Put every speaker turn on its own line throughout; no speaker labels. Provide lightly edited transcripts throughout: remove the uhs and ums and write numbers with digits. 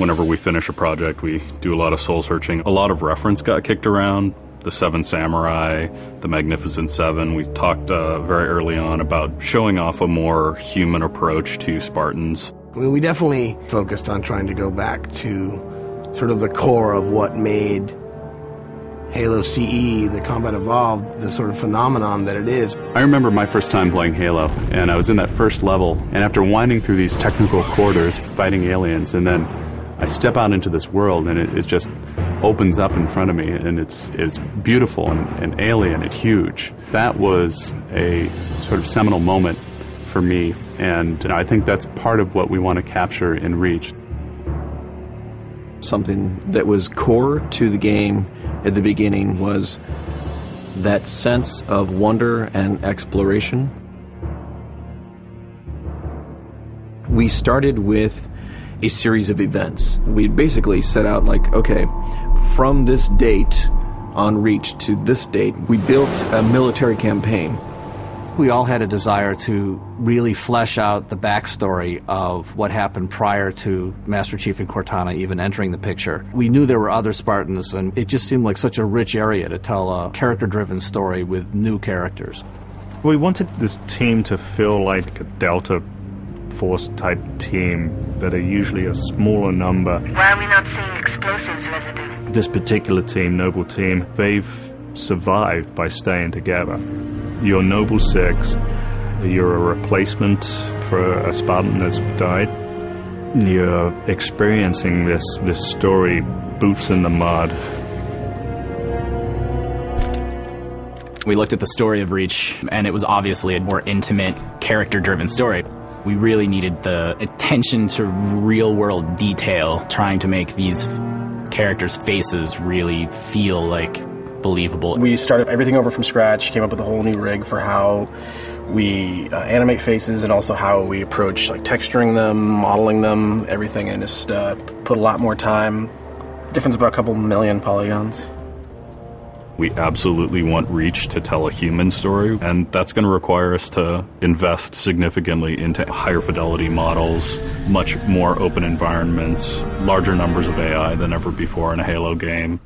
Whenever we finish a project, we do a lot of soul searching. A lot of reference got kicked around. The Seven Samurai, the Magnificent Seven. We talked very early on about showing off a more human approach to Spartans.
I mean, we definitely focused on trying to go back to sort of the core of what made Halo CE, the Combat Evolved, the sort of phenomenon that it is.
I remember my first time playing Halo, and I was in that first level, and after winding through these technical corridors, fighting aliens, and then I step out into this world, and it just opens up in front of me, and it's beautiful and alien and huge. That was a sort of seminal moment for me, and I think that's part of what we want to capture in Reach.
Something that was core to the game at the beginning was that sense of wonder and exploration. We started with a series of events. We basically set out like, okay, from this date on Reach to this date, we built a military campaign.
We all had a desire to really flesh out the backstory of what happened prior to Master Chief and Cortana even entering the picture. We knew there were other Spartans, and it just seemed like such a rich area to tell a character-driven story with new characters.
We wanted this team to feel like a Delta Force type team that are usually a smaller number.
Why are we not seeing explosives residue?
This particular team, Noble Team, they've survived by staying together. You're Noble Six, you're a replacement for a Spartan that's died. You're experiencing this story, boots in the mud.
We looked at the story of Reach, and it was obviously a more intimate, character-driven story. We really needed the attention to real-world detail, trying to make these characters' faces really feel like believable.
We started everything over from scratch, came up with a whole new rig for how we animate faces and also how we approach like texturing them, modeling them, everything, and just put a lot more time. Difference about a couple million polygons.
We absolutely want Reach to tell a human story, and that's going to require us to invest significantly into higher fidelity models, much more open environments, larger numbers of AI than ever before in a Halo game.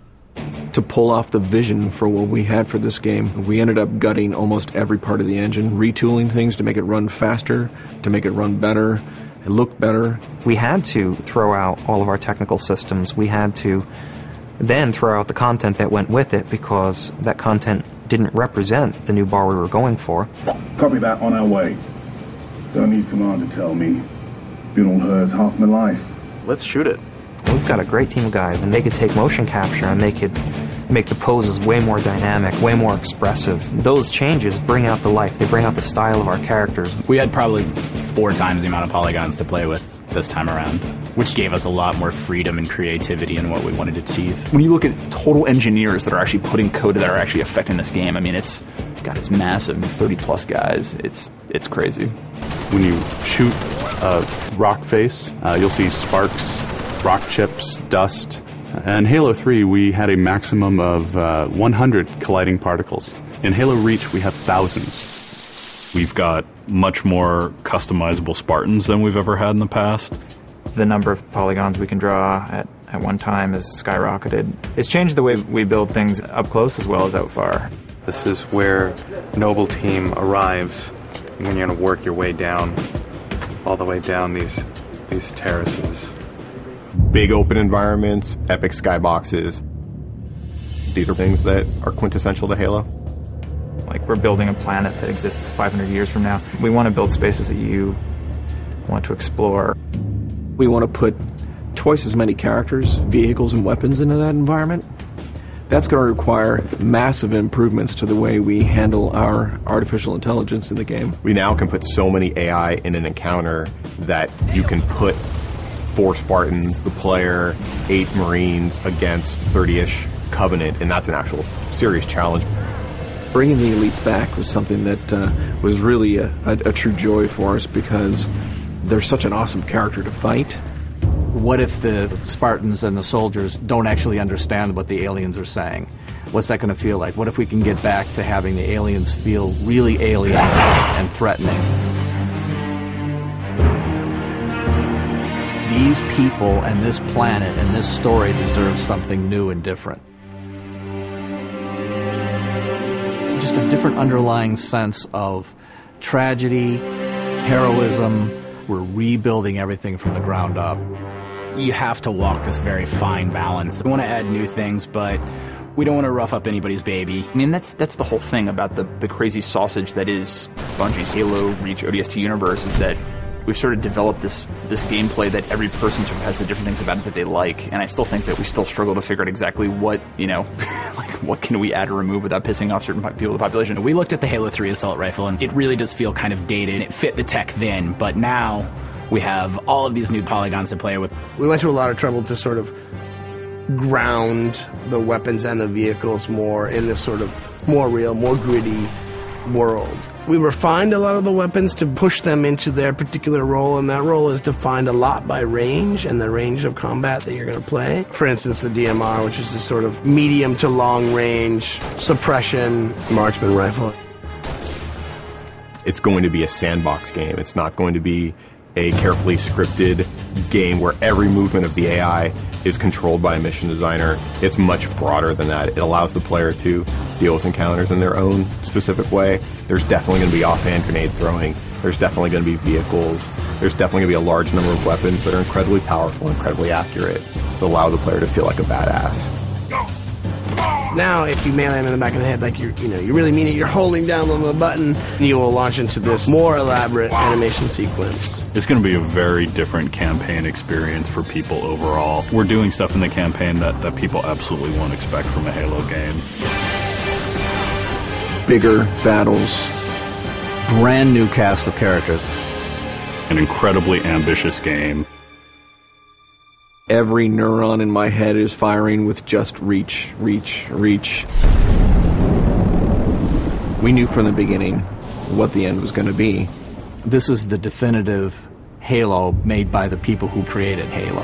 To pull off the vision for what we had for this game, we ended up gutting almost every part of the engine, retooling things to make it run faster, to make it run better, it looked better.
We had to throw out all of our technical systems. We had to then throw out the content that went with it because that content didn't represent the new bar we were going for.
Copy that, on our way. Don't need command to tell me. Been on hers half my life.
Let's shoot it.
We've got a great team of guys, and they could take motion capture and they could make the poses way more dynamic, way more expressive. Those changes bring out the life. They bring out the style of our characters.
We had probably 4 times the amount of polygons to play with this time around, which gave us a lot more freedom and creativity in what we wanted to achieve.
When you look at total engineers that are actually putting code that are actually affecting this game, I mean, it's massive, 30+ guys. It's crazy.
When you shoot a rock face, you'll see sparks, rock chips, dust. In Halo 3, we had a maximum of 100 colliding particles. In Halo Reach, we have thousands.
We've got much more customizable Spartans than we've ever had in the past.
The number of polygons we can draw at one time has skyrocketed. It's changed the way we build things up close as well as out far.
This is where Noble Team arrives when you're going to work your way down, all the way down these terraces.
Big open environments, epic skyboxes. These are things that are quintessential to Halo.
Like, we're building a planet that exists 500 years from now. We want to build spaces that you want to explore.
We want to put twice as many characters, vehicles, and weapons into that environment. That's going to require massive improvements to the way we handle our artificial intelligence in the game.
We now can put so many AI in an encounter that you can put 4 Spartans, the player, 8 Marines against 30-ish Covenant, and that's an actual serious challenge.
Bringing the elites back was something that was really a true joy for us because they're such an awesome character to fight.
What if the Spartans and the soldiers don't actually understand what the aliens are saying? What's that going to feel like? What if we can get back to having the aliens feel really alien and threatening? these people and this planet and this story deserve something new and different. Just a different underlying sense of tragedy, heroism. We're rebuilding everything from the ground up.
You have to walk this very fine balance. We want to add new things, but we don't want to rough up anybody's baby.
I mean, that's the whole thing about the crazy sausage that is Bungie's Halo Reach ODST universe, is that we've sort of developed this gameplay that every person sort of has the different things about it that they like, and I still think that we still struggle to figure out exactly what, like what can we add or remove without pissing off certain people in the population.
We looked at the Halo 3 assault rifle, and it really does feel kind of dated. It fit the tech then, but now we have all of these new polygons to play with.
We went to a lot of trouble to sort of ground the weapons and the vehicles more in this sort of more real, more gritty world. We refined a lot of the weapons to push them into their particular role, and that role is defined a lot by range and the range of combat that you're going to play. For instance, the DMR, which is a sort of medium to long range suppression marksman rifle.
It's going to be a sandbox game. It's not going to be a carefully scripted game where every movement of the AI is controlled by a mission designer. It's much broader than that. It allows the player to deal with encounters in their own specific way. There's definitely going to be offhand grenade throwing. There's definitely going to be vehicles. There's definitely going to be a large number of weapons that are incredibly powerful, incredibly accurate, that allow the player to feel like a badass.
Now, if you melee him in the back of the head, like you really mean it, you're holding down on the button, you will launch into this more elaborate animation sequence.
It's going to be a very different campaign experience for people overall. We're doing stuff in the campaign that people absolutely won't expect from a Halo game.
Bigger battles, brand new cast of characters.
An incredibly ambitious game.
Every neuron in my head is firing with just reach, reach, reach. We knew from the beginning what the end was going to be.
This is the definitive Halo made by the people who created Halo.